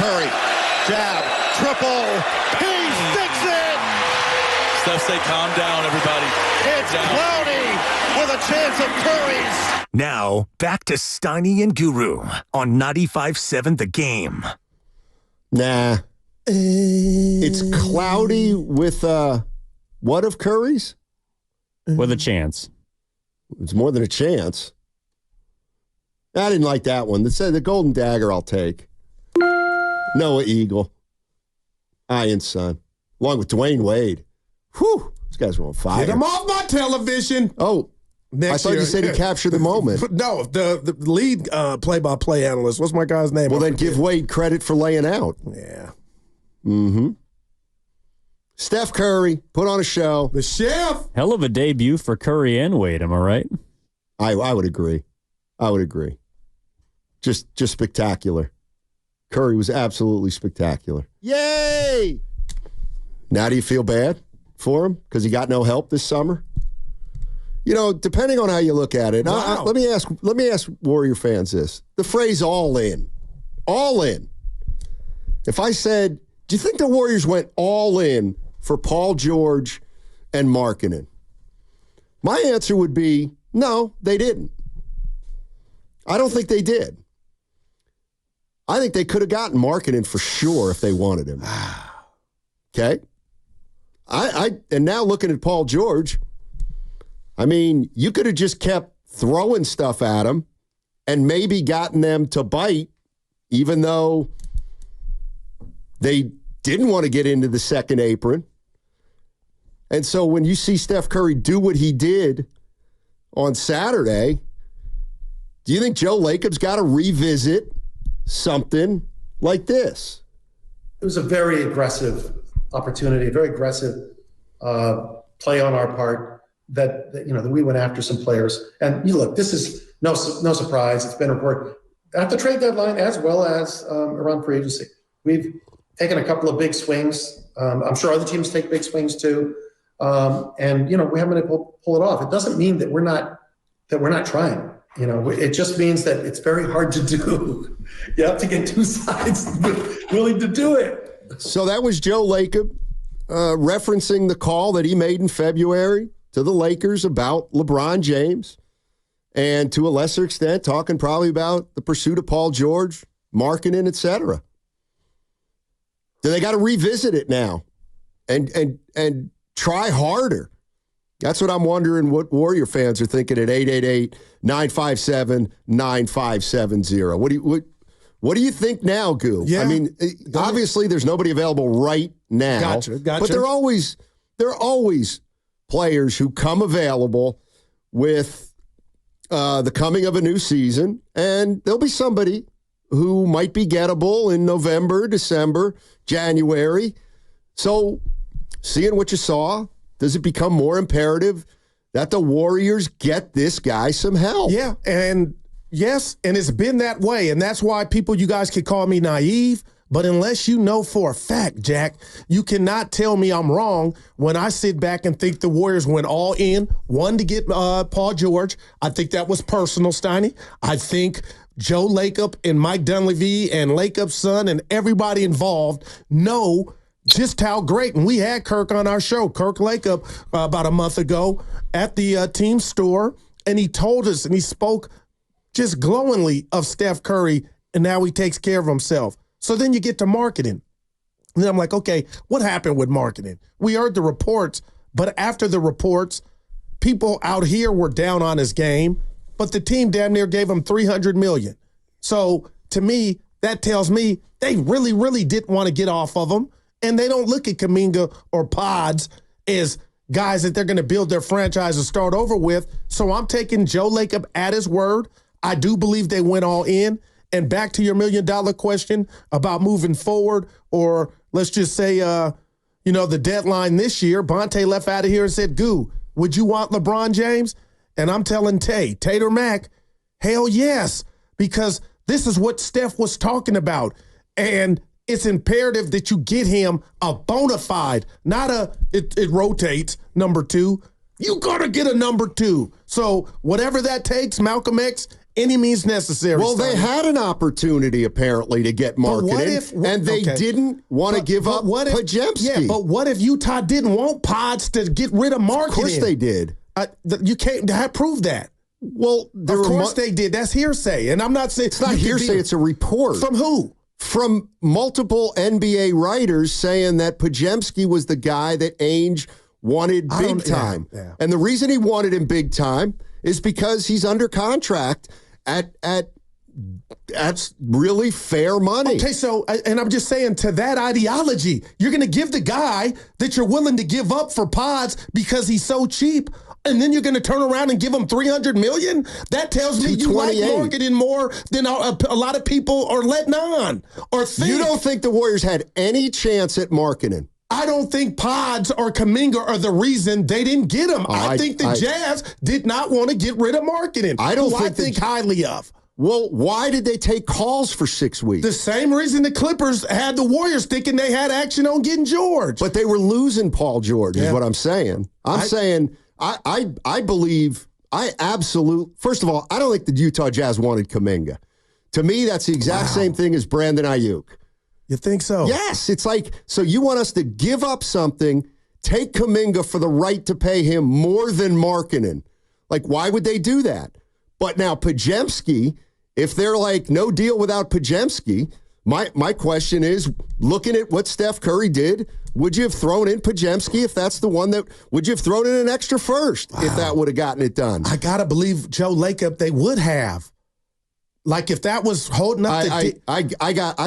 Curry. Jab. Triple. He sticks it. Steph, say calm down, everybody. It's Cloudy with a chance of Curry's. Now, back to Steiny and Guru on 95.7 The Game. Nah. It's cloudy with, what of Curry's? With a chance. It's more than a chance. I didn't like that one. The Golden Dagger I'll take. Noah Eagle. Ian Son. Along with Dwayne Wade. Whew. These guys were on fire. Get him off my television. Oh, I thought you said he captured the moment. No, the lead play-by-play analyst. What's my guy's name? Well, then give Wade credit for laying out. Yeah. Mm-hmm. Steph Curry put on a show. The chef. Hell of a debut for Curry and Wade, am I right? I would agree. I would agree. Just spectacular. Curry was absolutely spectacular. Yay! Now do you feel bad for him because he got no help this summer? You know, depending on how you look at it. Wow. Let me ask Warrior fans this. The phrase all in. All in. If I said, do you think the Warriors went all in for Paul George and Markkanen? My answer would be, no, they didn't. I don't think they did. I think they could have gotten Markkanen for sure if they wanted him. Okay? And now looking at Paul George, I mean, you could have just kept throwing stuff at him and maybe gotten them to bite, even though they didn't want to get into the second apron. And so when you see Steph Curry do what he did on Saturday, do you think Joe Lacob's got to revisit something like this? It was a very aggressive opportunity, a very aggressive play on our part that we went after some players. And you look, this is no surprise. It's been reported at the trade deadline as well as around free agency. We've taken a couple of big swings. I'm sure other teams take big swings too. And we haven't been able to pull it off. It doesn't mean that we're not trying. It just means that it's very hard to do. You have to get two sides willing to do it. So that was Joe Lacob referencing the call that he made in February to the Lakers about LeBron James, and to a lesser extent talking probably about the pursuit of Paul George, Markkanen, et cetera. Do they got to revisit it now and try harder? That's what I'm wondering what Warrior fans are thinking at 888-957-9570. What do you think now, Goo? Yeah. I mean, obviously there's nobody available right now. Gotcha. But there are always players who come available with the coming of a new season, and there'll be somebody who might be gettable in November, December, January. So seeing what you saw, does it become more imperative that the Warriors get this guy some help? Yeah, and yes, and it's been that way, and that's why you guys can call me naive, but unless you know for a fact, Jack, you cannot tell me I'm wrong when I sit back and think the Warriors went all in, one, to get Paul George. I think that was personal, Steiny. I think Joe Lacob and Mike Dunleavy and Lacob's son and everybody involved know just how great. And we had Kirk on our show, Kirk Lacob, about a month ago at the team store, and he told us and he spoke just glowingly of Steph Curry and how he takes care of himself. So then you get to Markkanen. And then I'm like, okay, what happened with Markkanen? We heard the reports, but after the reports, people out here were down on his game, but the team damn near gave him $300 million. So to me, that tells me they really, really didn't want to get off of him, and they don't look at Kuminga or Pods as guys that they're going to build their franchise and start over with. So I'm taking Joe Lacob at his word. I do believe they went all in. And back to your $1 million question about moving forward, or let's just say, the deadline this year, Bonte left out of here and said, Goo, would you want LeBron James? And I'm telling Tater Mac, hell yes, because this is what Steph was talking about. And it's imperative that you get him a bona fide, not it rotates, number two. You got to get a number two. So whatever that takes, Malcolm X any means necessary. Well, they had an opportunity, apparently, to get Markkanen, and they didn't want to give up Podziemski. Yeah, but what if Utah didn't want Pods to get rid of Markkanen? Of course they did. You can't prove that. Well, of course they did. That's hearsay. And I'm not saying... It's not hearsay, it's a report. From who? From multiple NBA writers saying that Podziemski was the guy that Ainge wanted big time. Yeah. And the reason he wanted him big time is because he's under contract at really fair money. Okay, so, and I'm just saying, to that ideology, you're going to give the guy that you're willing to give up for Pods because he's so cheap, and then you're going to turn around and give him $300 million? That tells me you like Markkanen more than a lot of people are letting on or think. You don't think the Warriors had any chance at Markkanen? I don't think Pods or Kuminga are the reason they didn't get him. I think the Jazz did not want to get rid of Markkanen. I don't think highly of. Well, why did they take calls for 6 weeks? The same reason the Clippers had the Warriors thinking they had action on getting George. But they were losing Paul George, is what I'm saying. I believe, first of all, I don't think the Utah Jazz wanted Kuminga. To me, that's the exact same thing as Brandon Ayuk. You think so? Yes. It's like, so you want us to give up something, take Kuminga for the right to pay him more than Markkanen. Like, why would they do that? But now Podziemski, if they're like, no deal without Podziemski, my question is, looking at what Steph Curry did, would you have thrown in Podziemski if that's the one that, would you have thrown in an extra first if that would have gotten it done? I got to believe Joe Lacob, they would have. Like, if that was holding up I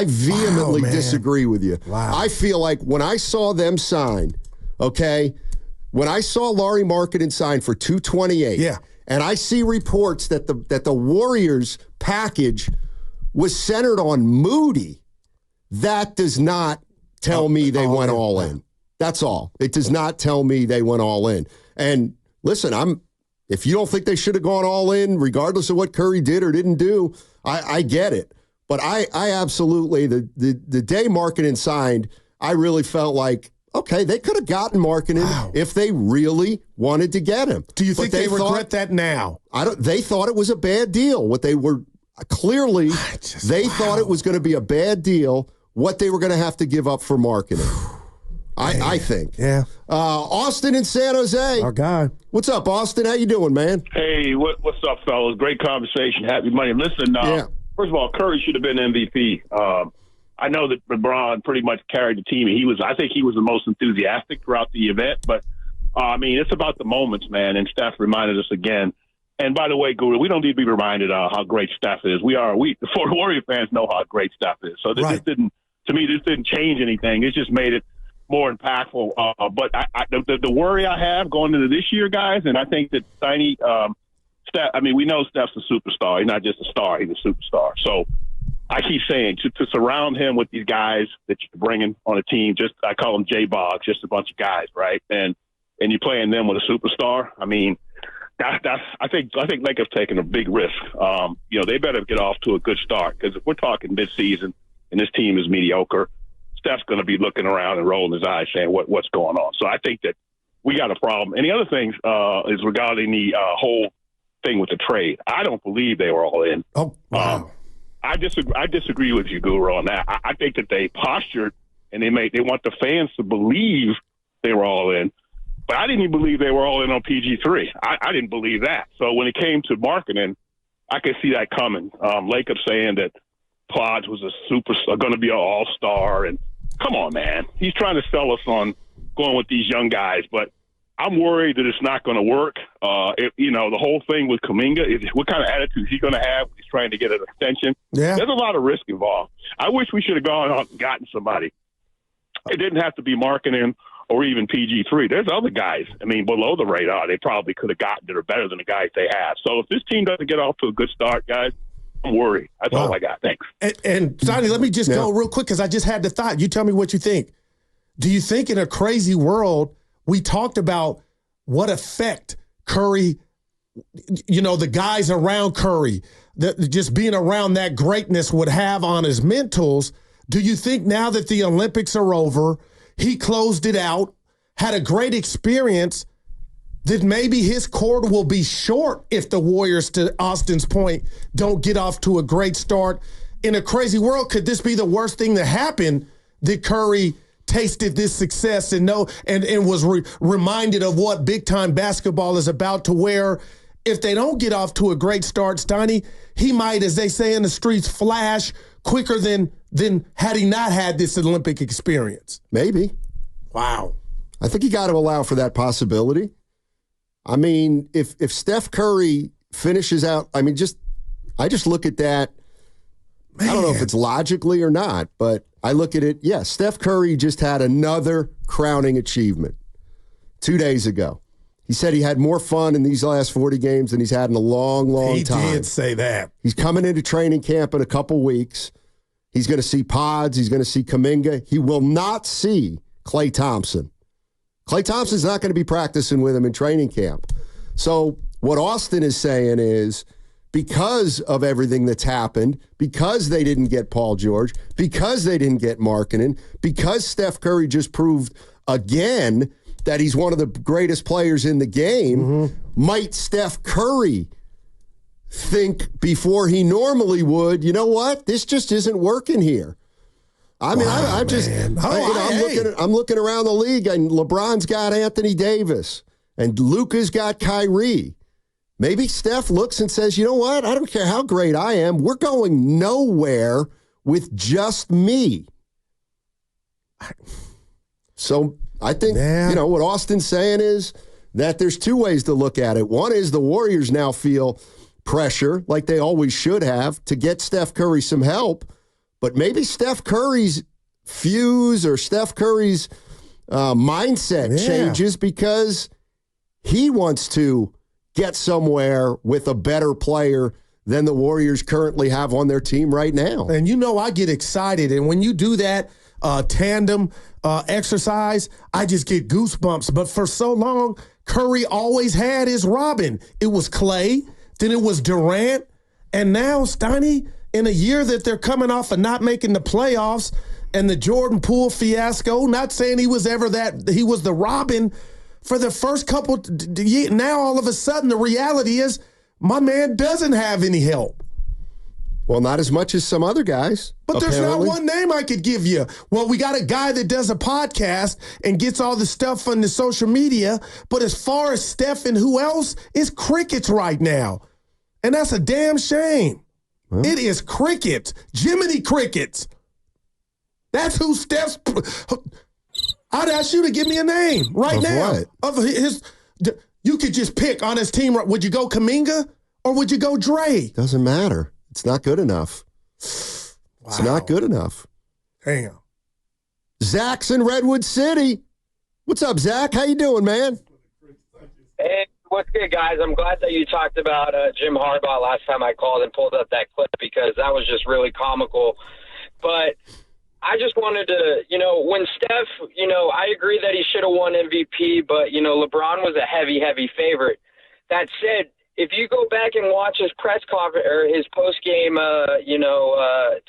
vehemently disagree with you. Wow. I feel like when I saw them sign, when I saw Lauri Markkanen sign for $228, and I see reports that the Warriors package was centered on Moody, that does not tell me they went all in. That's all. It does not tell me they went all in. And listen, if you don't think they should have gone all in, regardless of what Curry did or didn't do, I get it. But I absolutely, the day Markkanen signed, I really felt like, okay, they could have gotten Markkanen if they really wanted to get him. Do you think they regret that now? They thought it was a bad deal. What they were clearly, they thought it was going to be a bad deal. What they were going to have to give up for Markkanen. I think. Yeah. Austin in San Jose. Our guy. What's up, Austin? How you doing, man? Hey, what's up, fellas? Great conversation. Happy Monday. Listen, first of all, Curry should have been MVP. I know that LeBron pretty much carried the team. I think he was the most enthusiastic throughout the event. But, it's about the moments, man. And Steph reminded us again. And by the way, Guru, we don't need to be reminded how great Steph is. The Warrior fans know how great Steph is. So this didn't change anything. It just made it more impactful. But the worry I have going into this year, guys, and I think that Steiny, Steph, we know Steph's a superstar. He's not just a star. He's a superstar. So I keep saying to surround him with these guys that you're bringing on a team, I call them J-Bogs, just a bunch of guys, right? And you're playing them with a superstar. I think Lakers taking a big risk. They better get off to a good start, because if we're talking midseason and this team is mediocre, Steph's going to be looking around and rolling his eyes saying what's going on. So I think that we got a problem. And the other thing is regarding the whole thing with the trade. I don't believe they were all in. Oh, wow. I disagree with you, Guru, on that. I think that they postured and they want the fans to believe they were all in. But I didn't even believe they were all in on PG3. I didn't believe that. So when it came to Markkanen, I could see that coming. Lacob saying that Pods was going to be an all-star. And come on, man. He's trying to sell us on going with these young guys. But I'm worried that it's not going to work. The whole thing with Kuminga is what kind of attitude is he going to have when he's trying to get an extension. Yeah. There's a lot of risk involved. I wish we should have gone out and gotten somebody. It didn't have to be Markkanen or even PG3. There's other guys, below the radar they probably could have gotten that are better than the guys they have. So if this team doesn't get off to a good start, guys, I'm worried. That's all I got. Thanks. And Sonny, let me just go real quick, because I just had the thought. You tell me what you think. Do you think in a crazy world, we talked about what effect Curry, the guys around Curry, just being around that greatness would have on his mentals? Do you think now that the Olympics are over, he closed it out, had a great experience, that maybe his cord will be short if the Warriors, to Austin's point, don't get off to a great start. In a crazy world, could this be the worst thing that happened that Curry tasted this success and was reminded of what big-time basketball is about, to where if they don't get off to a great start, Steiny, he might, as they say in the streets, flash quicker than had he not had this Olympic experience? Maybe. Wow. I think you got to allow for that possibility. I mean, if Steph Curry finishes out, I just look at that. Man. I don't know if it's logically or not, but I look at it, yes, Steph Curry just had another crowning achievement 2 days ago. He said he had more fun in these last 40 games than he's had in a long, long time. He did say that. He's coming into training camp in a couple weeks. He's going to see Pods. He's going to see Kuminga. He will not see Klay Thompson. Klay Thompson's not going to be practicing with him in training camp. So what Austin is saying is, because of everything that's happened, because they didn't get Paul George, because they didn't get Markkanen, because Steph Curry just proved again that he's one of the greatest players in the game, might Steph Curry think before he normally would, you know what? This just isn't working here. I mean, wow, I'm looking around the league, and LeBron's got Anthony Davis, and Luka's got Kyrie. Maybe Steph looks and says, you know what? I don't care how great I am. We're going nowhere with just me. So I think, what Austin's saying is that there's two ways to look at it. One is the Warriors now feel pressure, like they always should have, to get Steph Curry some help. But maybe Steph Curry's fuse or Steph Curry's mindset changes because he wants to get somewhere with a better player than the Warriors currently have on their team right now. And I get excited. And when you do that tandem exercise, I just get goosebumps. But for so long, Curry always had his Robin. It was Klay, then it was Durant, and now, Steiny, in a year that they're coming off of not making the playoffs and the Jordan Poole fiasco, not saying he was ever he was the Robin for the first couple years. Now, all of a sudden, the reality is my man doesn't have any help. Well, not as much as some other guys. But there's not one name I could give you. Well, we got a guy that does a podcast and gets all the stuff on the social media. But as far as Steph and who else, it's crickets right now. And that's a damn shame. Well, it is crickets. Jiminy Crickets. That's who Steph's. I'd ask you to give me a name right now. What? Of his. You could just pick on his team. Would you go Kuminga or would you go Dre? Doesn't matter. It's not good enough. Wow. It's not good enough. Damn. Zach's in Redwood City. What's up, Zach? How you doing, man? Hey, what's good, guys? I'm glad that you talked about Jim Harbaugh last time I called and pulled up that clip because that was just really comical. But I just wanted to, when Steph, I agree that he should have won MVP, but, LeBron was a heavy, heavy favorite. That said, if you go back and watch his press conference or his post-game,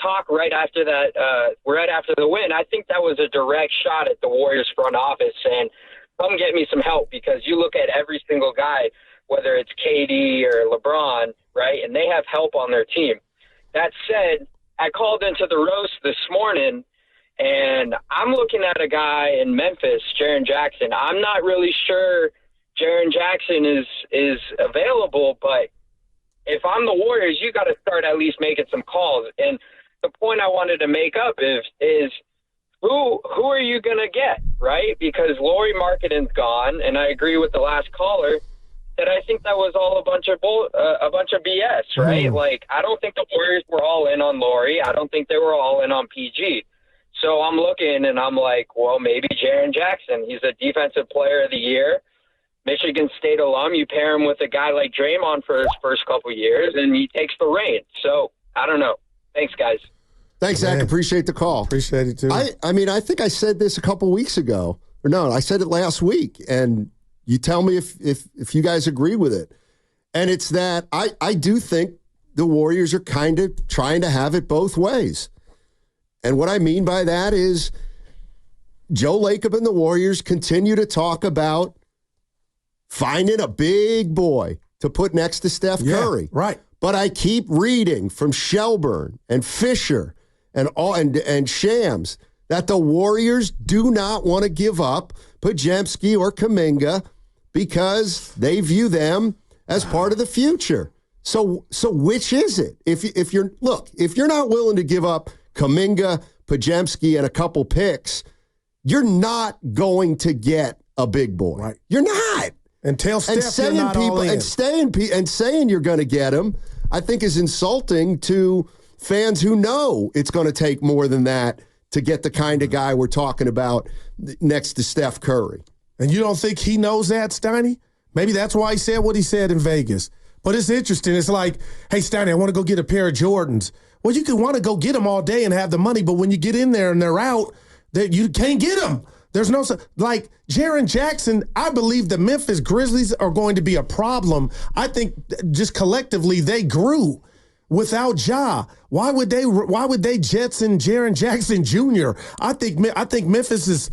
talk right after that, right after the win, I think that was a direct shot at the Warriors front office saying, come get me some help, because you look at every single guy, whether it's KD or LeBron, right, and they have help on their team. That said, I called into the roast this morning, and I'm looking at a guy in Memphis, Jaren Jackson. I'm not really sure Jaren Jackson is available, but if I'm the Warriors, you got to start at least making some calls. And the point I wanted to make up is who are you going to get, right? Because Lauri Markkanen's gone, and I agree with the last caller that I think that was all a bunch of BS, right? Like, I don't think the Warriors were all in on Lauri. I don't think they were all in on PG. So I'm looking, and I'm like, well, maybe Jaren Jackson. He's a defensive player of the year. Michigan State alum, you pair him with a guy like Draymond for his first couple years, and he takes the reins. So, I don't know. Thanks, guys. Thanks, Zach. Appreciate the call. Appreciate it, too. I mean, I think I said this a couple weeks ago. Or no, I said it last week, and you tell me if you guys agree with it. And it's that I do think the Warriors are kind of trying to have it both ways. And what I mean by that is Joe Lacob and the Warriors continue to talk about finding a big boy to put next to Steph Curry. Right. But I keep reading from Shelburne and Fisher and Shams that the Warriors do not want to give up Podziemski or Kuminga because they view them as part of the future. So which is it? If you're not willing to give up Kuminga, Podziemski, and a couple picks, you're not going to get a big boy. Right. You're not. And tell Steph you're not all in. And saying you're going to get him, I think is insulting to fans who know it's going to take more than that to get the kind of guy we're talking about next to Steph Curry. And you don't think he knows that, Steiny? Maybe that's why he said what he said in Vegas. But it's interesting. It's like, hey, Steiny, I want to go get a pair of Jordans. Well, you can want to go get them all day and have the money, but when you get in there and they're out, that you can't get them. There's no, like, Jaren Jackson, I believe the Memphis Grizzlies are going to be a problem. I think just collectively they grew without Ja. Why would they jettison Jaren Jackson Jr.? I think Memphis is,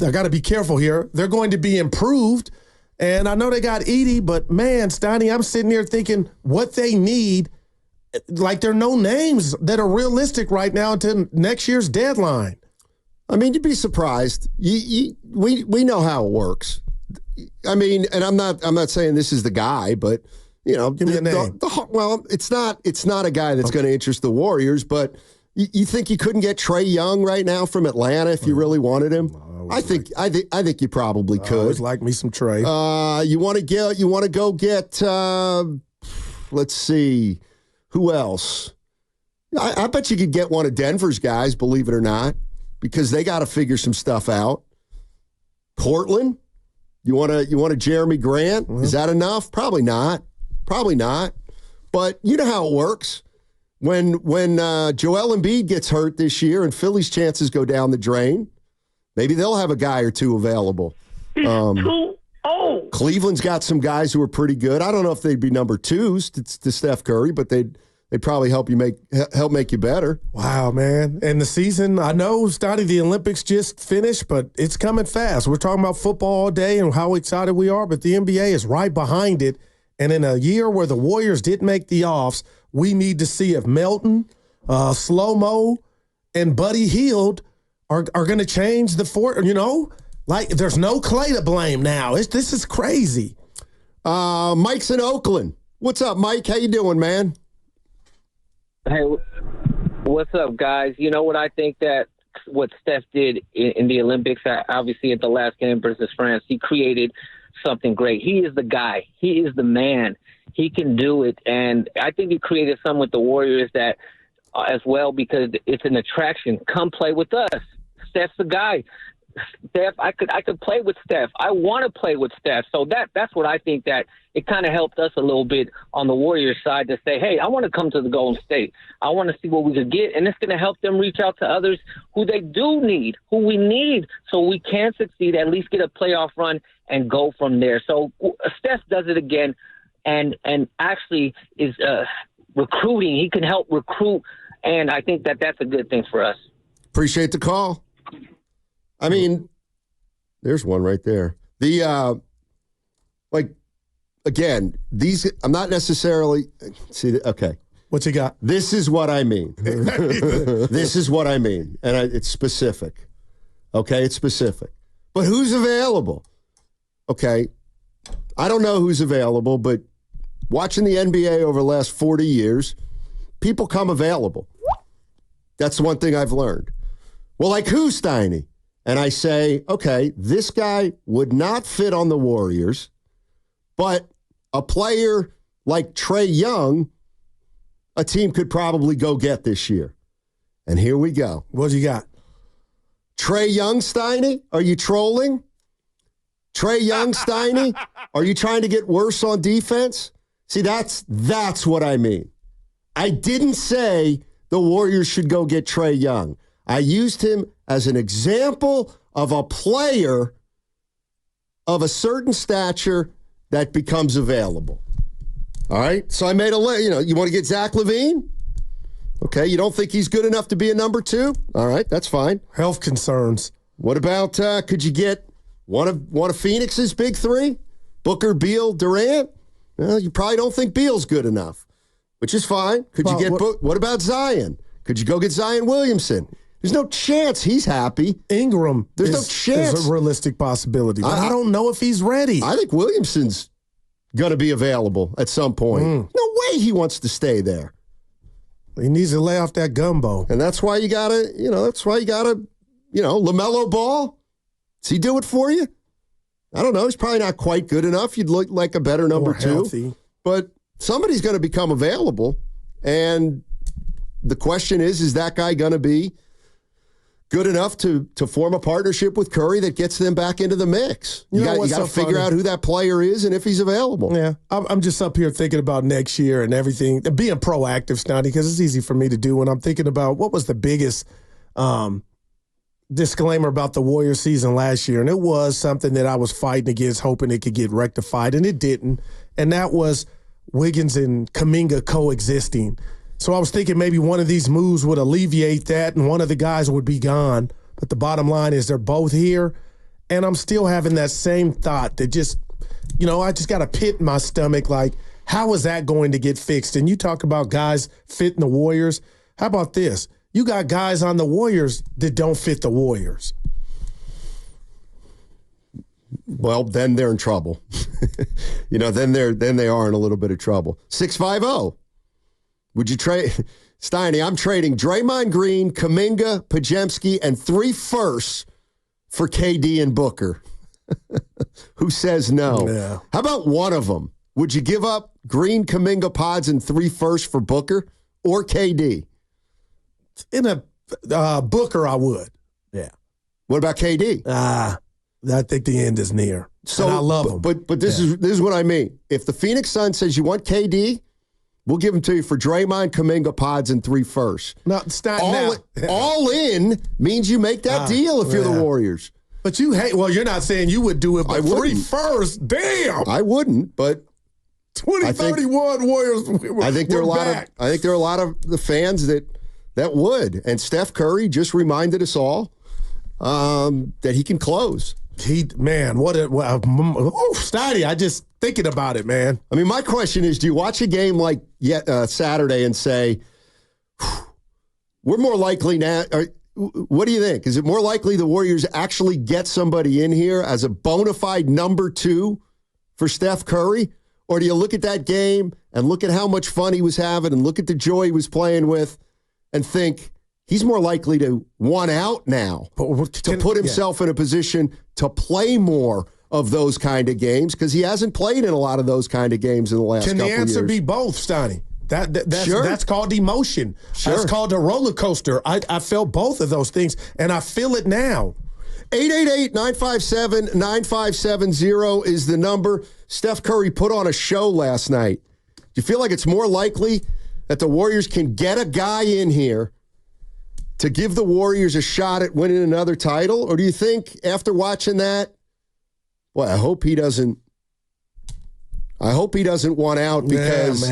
I got to be careful here. They're going to be improved. And I know they got Edie, but man, Steiny, I'm sitting here thinking what they need, like there are no names that are realistic right now until next year's deadline. I mean, you'd be surprised. We know how it works. I mean, and I'm not saying this is the guy, but you know, give me a name. Well, it's not a guy that's going to interest the Warriors, but you think you couldn't get Trae Young right now from Atlanta if you really wanted him? I think you probably could. I always like me some Trae. You want to go get let's see, who else? I bet you could get one of Denver's guys, believe it or not, because they got to figure some stuff out. Portland, you want a Jeremy Grant? Mm-hmm. Is that enough? Probably not. But you know how it works. When Joel Embiid gets hurt this year and Philly's chances go down the drain, maybe they'll have a guy or two available. Cleveland's got some guys who are pretty good. I don't know if they'd be number twos to Steph Curry, but they'd probably help make you better. Wow, man. And the season, I know, Steiny, the Olympics just finished, but it's coming fast. We're talking about football all day and how excited we are, but the NBA is right behind it. And in a year where the Warriors didn't make the offs, we need to see if Melton, Slow-Mo, and Buddy Hield are going to change the fort. You know, like there's no Clay to blame now. This is crazy. Mike's in Oakland. What's up, Mike? How you doing, man? Hey, what's up, guys? You know what I think that what Steph did in the Olympics, obviously at the last game versus France, he created something great. He is the guy. He is the man. He can do it. And I think he created something with the Warriors that as well, because it's an attraction. Come play with us. Steph's the guy. Steph, I could play with Steph. I want to play with Steph. So that's what I think that it kind of helped us a little bit on the Warriors side to say, hey, I want to come to the Golden State. I want to see what we could get. And it's going to help them reach out to others who they do need, who we need, so we can succeed, at least get a playoff run and go from there. So Steph does it again and actually is recruiting. He can help recruit. And I think that's a good thing for us. Appreciate the call. I mean, there's one right there. The, again, these, I'm not necessarily, okay. What you got? This is what I mean. This is what I mean. And it's specific. Okay, it's specific. But who's available? Okay, I don't know who's available, but watching the NBA over the last 40 years, people come available. That's the one thing I've learned. Well, like who, Steiny? And I say, okay, this guy would not fit on the Warriors, but a player like Trae Young, a team could probably go get this year. And here we go. What you got? Trae Young, Steiny? Are you trolling? Trae Young, Steiny? Are you trying to get worse on defense? See, that's what I mean. I didn't say the Warriors should go get Trae Young. I used him as an example of a player of a certain stature that becomes available. All right? So I made you want to get Zach LaVine? Okay, you don't think he's good enough to be a number two? All right, that's fine. Health concerns. What about, could you get one of Phoenix's big three? Booker, Beal, Durant? Well, you probably don't think Beal's good enough, which is fine. Could you get what about Zion? Could you go get Zion Williamson? There's no chance he's happy. Ingram There's no chance. Is a realistic possibility, but I don't know if he's ready. I think Williamson's going to be available at some point. No way he wants to stay there. He needs to lay off that gumbo. And that's why you got to, LaMelo Ball. Does he do it for you? I don't know. He's probably not quite good enough. You'd look like a better number two. Healthy. But somebody's going to become available. And the question is that guy going to be good enough to form a partnership with Curry that gets them back into the mix? You got to figure out who that player is and if he's available. Yeah, I'm just up here thinking about next year and everything, being proactive, Snotty, because it's easy for me to do when I'm thinking about what was the biggest disclaimer about the Warriors season last year, and it was something that I was fighting against, hoping it could get rectified, and it didn't, and that was Wiggins and Kuminga coexisting. So I was thinking maybe one of these moves would alleviate that and one of the guys would be gone. But the bottom line is they're both here. And I'm still having that same thought that just, I just got a pit in my stomach. Like, how is that going to get fixed? And you talk about guys fitting the Warriors. How about this? You got guys on the Warriors that don't fit the Warriors. Well, then they're in trouble. Then they are in a little bit of trouble. 650. Would you trade Steiny? I'm trading Draymond Green, Kuminga, Podziemski, and 3 firsts for KD and Booker. Who says no? Yeah. How about one of them? Would you give up Green, Kuminga, Pods, and 3 firsts for Booker or KD? In a Booker, I would. Yeah. What about KD? I think the end is near. So and I love him. But this is what I mean. If the Phoenix Suns says you want KD, we'll give them to you for Draymond, Kuminga, Pods, and 3 firsts. No, it's not all in means you make that deal if you're the Warriors. But you're not saying you would do it, but 3 firsts, damn. I wouldn't, but 2031 Warriors. I think there are a lot of the fans that would. And Steph Curry just reminded us all that he can close. Steiny, I just thinking about it, man. I mean, my question is, do you watch a game like Saturday and say, we're more likely now? What do you think? Is it more likely the Warriors actually get somebody in here as a bona fide number 2 for Steph Curry? Or do you look at that game and look at how much fun he was having and look at the joy he was playing with and think, he's more likely to want out now, to put himself in a position to play more of those kind of games, because he hasn't played in a lot of those kind of games in the last couple of years. Can the answer be both, Steiny? That's called emotion. Sure. That's called a roller coaster. I felt both of those things, and I feel it now. 888-957-9570 is the number. Steph Curry put on a show last night. Do you feel like it's more likely that the Warriors can get a guy in here to give the Warriors a shot at winning another title? Or do you think after watching that, I hope he doesn't want out, because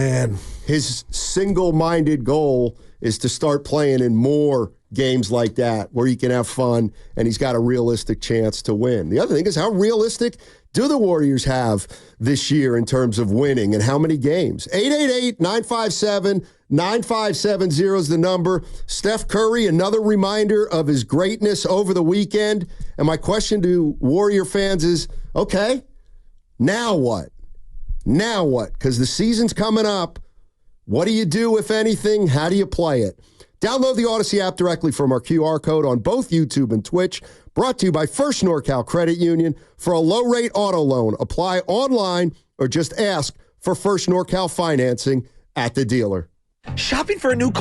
his single-minded goal is to start playing in more games like that where he can have fun and he's got a realistic chance to win. The other thing is, how realistic do the Warriors have this year in terms of winning, and how many games? 888-957-9570 is the number. Steph Curry, another reminder of his greatness over the weekend. And my question to Warrior fans is, okay, now what? Now what? Because the season's coming up. What do you do, if anything? How do you play it? Download the Odyssey app directly from our QR code on both YouTube and Twitch. Brought to you by First NorCal Credit Union. For a low-rate auto loan, apply online or just ask for First NorCal financing at the dealer. Shopping for a new